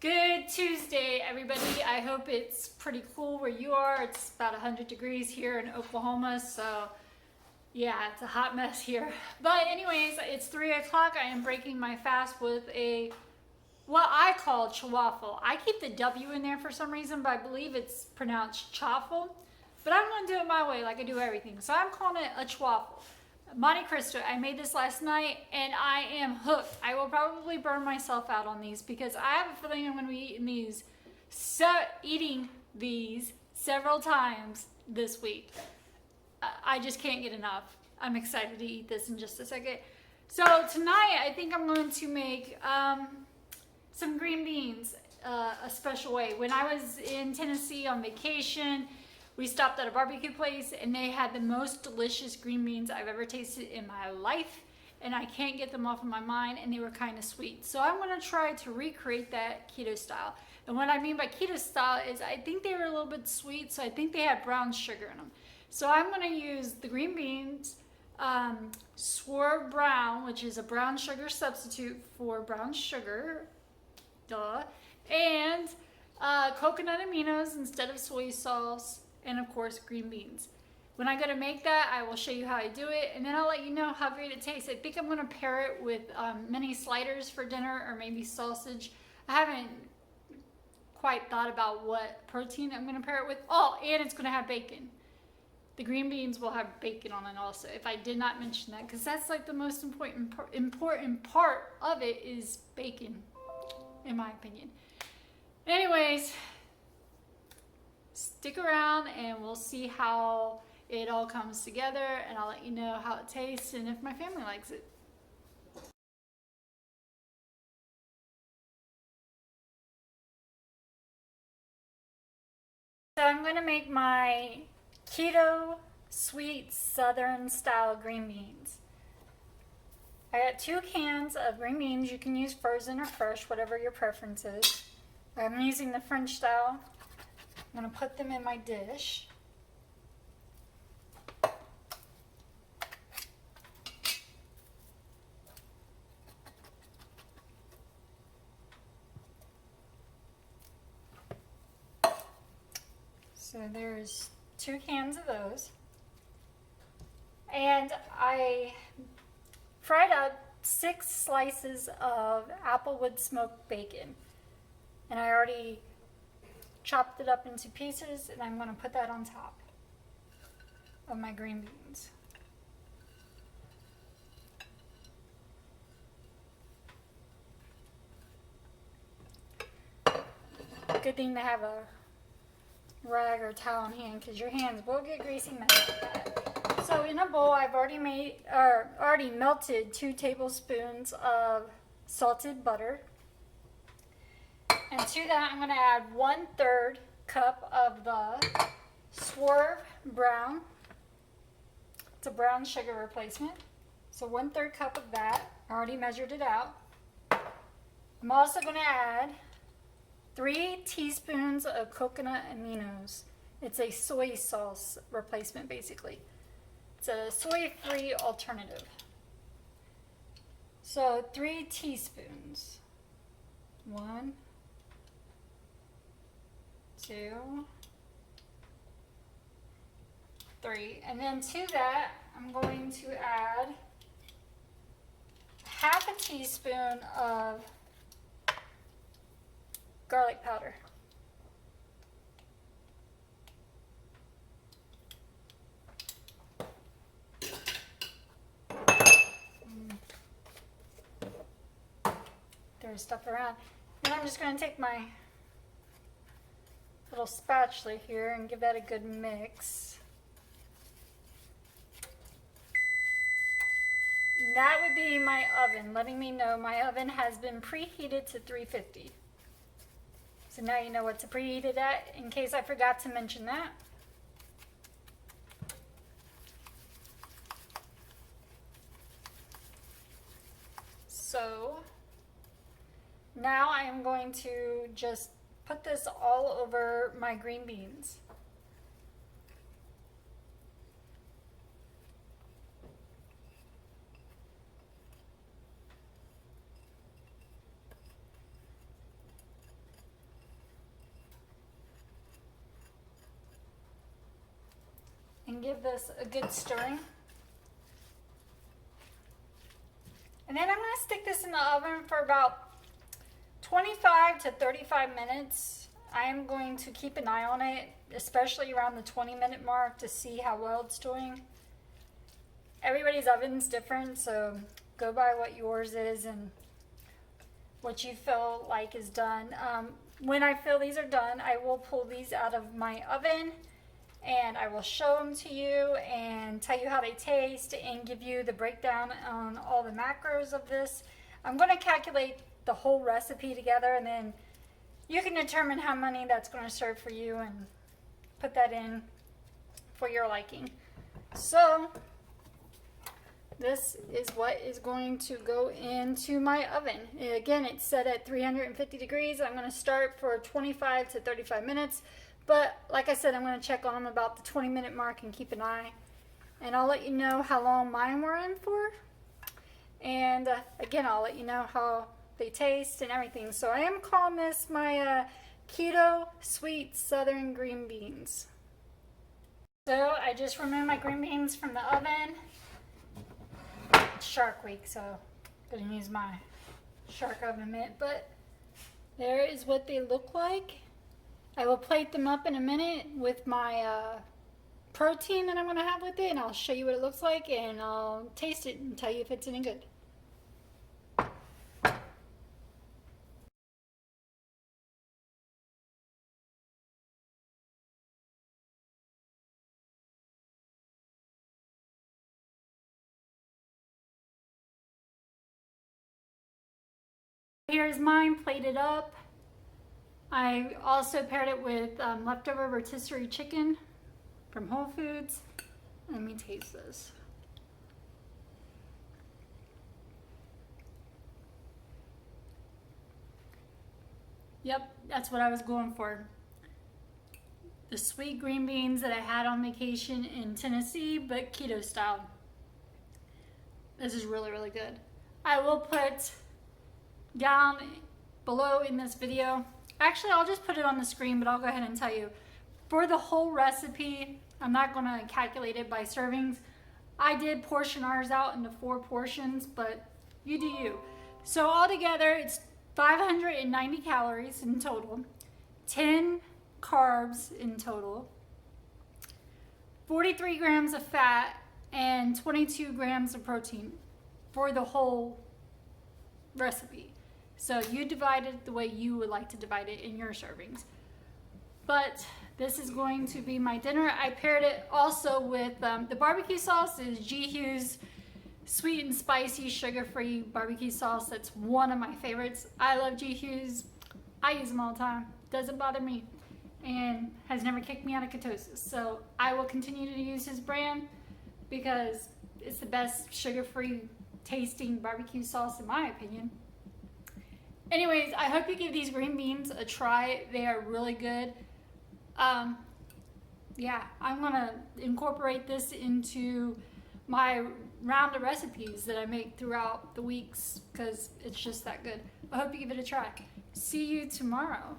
Good Tuesday, everybody. I hope it's pretty cool where you are. It's about 100 degrees here in Oklahoma, so yeah, it's a hot mess here. But anyways, it's 3 o'clock. I am breaking my fast with what I call chawaffle. I keep the W in there for some reason, but I believe it's pronounced chaffle. But I'm going to do it my way like I do everything. So I'm calling it a chawaffle. Monte Cristo, I made this last night and I am hooked. I will probably burn myself out on these because I have a feeling I'm going to be eating these several times this week. I just can't get enough. I'm excited to eat this in just a second. So tonight I think I'm going to make some green beans a special way. When I was in Tennessee on vacation, we stopped at a barbecue place and they had the most delicious green beans I've ever tasted in my life. And I can't get them off of my mind, and they were kind of sweet. So I'm gonna try to recreate that keto style. And what I mean by keto style is I think they were a little bit sweet, so I think they had brown sugar in them. So I'm gonna use the green beans, Swerve Brown, which is a brown sugar substitute for brown sugar, and coconut aminos instead of soy sauce, and of course green beans. When I go to make that, I will show you how I do it, and then I'll let you know how great it tastes. I think I'm going to pair it with mini sliders for dinner, or maybe sausage. I haven't quite thought about what protein I'm going to pair it with. Oh, and it's going to have bacon. The green beans will have bacon on it also, if I did not mention that, because that's like the most important part of it is bacon, in my opinion. Anyways, stick around and we'll see how it all comes together, and I'll let you know how it tastes and if my family likes it. So I'm going to make my keto sweet southern style green beans. I got 2 cans of green beans. You can use frozen or fresh, whatever your preference is. I'm using the French style. I'm going to put them in my dish. So there's 2 cans of those. And I fried up 6 slices of applewood smoked bacon. And I already chopped it up into pieces, and I'm going to put that on top of my green beans. Good thing to have a rag or towel in hand, because your hands will get greasy messed with that. So in a bowl, I've already melted 2 tablespoons of salted butter. And to that, I'm going to add 1/3 cup of the Swerve Brown. It's a brown sugar replacement. So 1/3 cup of that. I already measured it out. I'm also going to add 3 teaspoons of coconut aminos. It's a soy sauce replacement, basically. It's a soy-free alternative. So 3 teaspoons. 1, 2, 3. And then to that, I'm going to add 1/2 teaspoon of garlic powder. There's stuff around. And I'm just going to take my little spatula here and give that a good mix. And that would be my oven, letting me know my oven has been preheated to 350. So now you know what to preheat it at, in case I forgot to mention that. So now I am going to just put this all over my green beans. give this a good stirring. And then I'm going to stick this in the oven for about 25 to 35 minutes. I am going to keep an eye on it, especially around the 20-minute mark, to see how well it's doing. Everybody's oven's different, so go by what yours is and what you feel like is done. When I feel these are done, I will pull these out of my oven and I will show them to you and tell you how they taste and give you the breakdown on all the macros of this. I'm going to calculate the whole recipe together, and then you can determine how many that's going to serve for you and put that in for your liking. So this is what is going to go into my oven. Again, it's set at 350 degrees. I'm going to start for 25 to 35 minutes. But like I said, I'm going to check on them about the 20-minute mark and keep an eye. And I'll let you know how long mine were in for. And again, I'll let you know how they taste and everything. So I am calling this my Keto Sweet Southern Green Beans. So I just removed my green beans from the oven. It's Shark Week, so I'm going to use my shark oven mitt. But there is what they look like. I will plate them up in a minute with my protein that I'm going to have with it, and I'll show you what it looks like, and I'll taste it and tell you if it's any good. Here's mine plated up. I also paired it with leftover rotisserie chicken from Whole Foods. Let me taste this. Yep, that's what I was going for. The sweet green beans that I had on vacation in Tennessee, but keto style. This is really, really good. I will put down below in this video. Actually, I'll just put it on the screen, but I'll go ahead and tell you. For the whole recipe, I'm not going to calculate it by servings. I did portion ours out into 4 portions, but you do you. So altogether, it's 590 calories in total, 10 carbs in total, 43 grams of fat, and 22 grams of protein for the whole recipe. So you divide it the way you would like to divide it in your servings. But this is going to be my dinner. I paired it also with the barbecue sauce. Is G. Hughes sweet and spicy sugar-free barbecue sauce. That's one of my favorites. I love G. Hughes. I use them all the time. Doesn't bother me, and has never kicked me out of ketosis. So I will continue to use his brand because it's the best sugar-free tasting barbecue sauce in my opinion. Anyways, I hope you give these green beans a try. They are really good. Yeah, I'm gonna incorporate this into my round of recipes that I make throughout the weeks because it's just that good. I hope you give it a try. See you tomorrow.